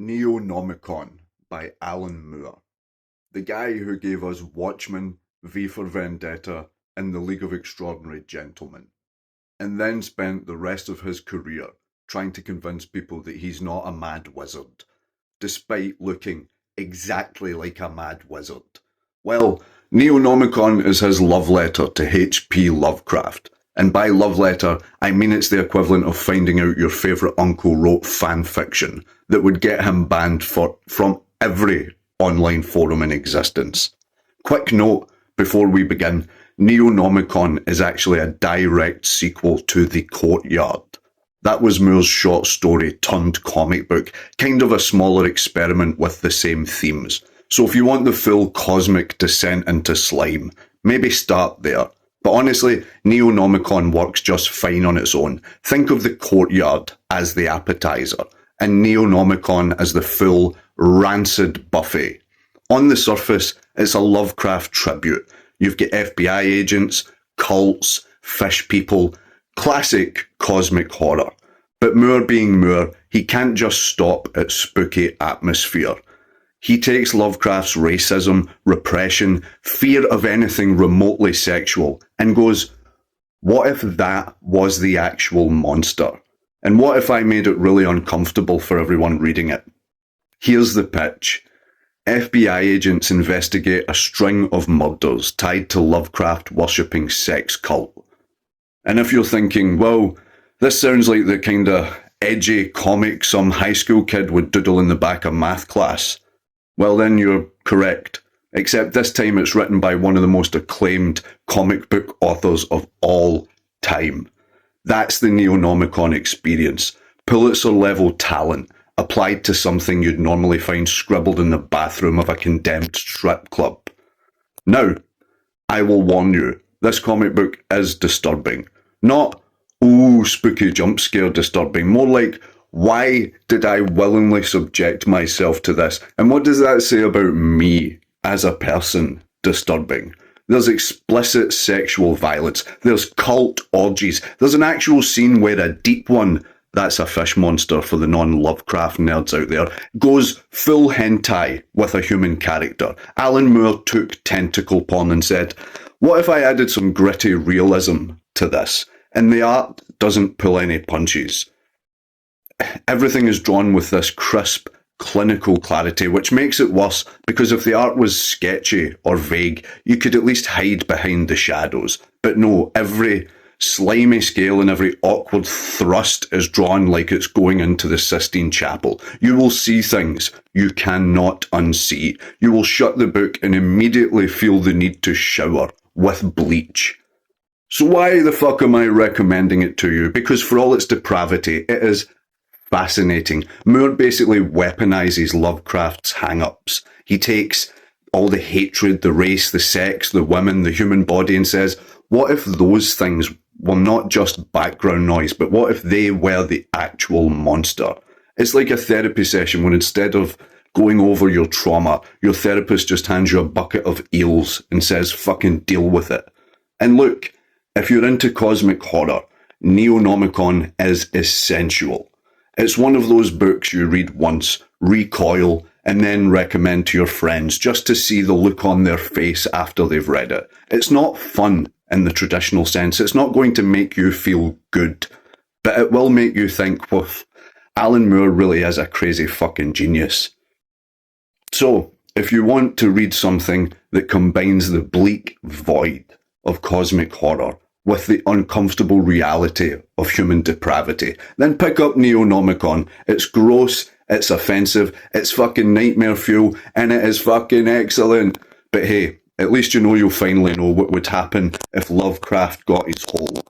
Neonomicon by Alan Moore, the guy who gave us Watchmen, V for Vendetta, and the League of Extraordinary Gentlemen, and then spent the rest of his career trying to convince people that he's not a mad wizard, despite looking exactly like a mad wizard. Well, Neonomicon is his love letter to H.P. Lovecraft. And by love letter, I mean it's the equivalent of finding out your favourite uncle wrote fan fiction that would get him banned from every online forum in existence. Quick note before we begin, Neonomicon is actually a direct sequel to The Courtyard. That was Moore's short story turned comic book, kind of a smaller experiment with the same themes. So if you want the full cosmic descent into slime, maybe start there. But honestly, Neonomicon works just fine on its own. Think of The Courtyard as the appetizer, and Neonomicon as the full, rancid buffet. On the surface, it's a Lovecraft tribute. You've got FBI agents, cults, fish people, classic cosmic horror. But Moore being Moore, he can't just stop at spooky atmosphere. He takes Lovecraft's racism, repression, fear of anything remotely sexual, and goes, what if that was the actual monster? And what if I made it really uncomfortable for everyone reading it? Here's the pitch. FBI agents investigate a string of murders tied to Lovecraft-worshipping sex cult. And if you're thinking, well, this sounds like the kind of edgy comic some high school kid would doodle in the back of math class, well then you're correct. Except this time it's written by one of the most acclaimed comic book authors of all time. That's the Neonomicon experience. Pulitzer-level talent applied to something you'd normally find scribbled in the bathroom of a condemned strip club. Now, I will warn you, this comic book is disturbing. Not, ooh, spooky jump scare disturbing. More like, why did I willingly subject myself to this? And what does that say about me as a person? Disturbing. There's explicit sexual violence. There's cult orgies. There's an actual scene where a deep one, that's a fish monster for the non-Lovecraft nerds out there, goes full hentai with a human character. Alan Moore took tentacle porn and said, what if I added some gritty realism to this? And the art doesn't pull any punches. Everything is drawn with this crisp, clinical clarity, which makes it worse because if the art was sketchy or vague, you could at least hide behind the shadows. But no, every slimy scale and every awkward thrust is drawn like it's going into the Sistine Chapel. You will see things you cannot unsee. You will shut the book and immediately feel the need to shower with bleach. So why the fuck am I recommending it to you? Because for all its depravity, it is fascinating. Moore basically weaponizes Lovecraft's hang-ups. He takes all the hatred, the race, the sex, the women, the human body and says, what if those things were not just background noise, but what if they were the actual monster? It's like a therapy session when instead of going over your trauma, your therapist just hands you a bucket of eels and says, fucking deal with it. And look, if you're into cosmic horror, Neonomicon is essential. It's one of those books you read once, recoil, and then recommend to your friends just to see the look on their face after they've read it. It's not fun in the traditional sense. It's not going to make you feel good, but it will make you think, woof, Alan Moore really is a crazy fucking genius. So, if you want to read something that combines the bleak void of cosmic horror with the uncomfortable reality of human depravity, then pick up Neonomicon. It's gross, it's offensive, it's fucking nightmare fuel, and it is fucking excellent. But hey, at least you know you'll finally know what would happen if Lovecraft got his whole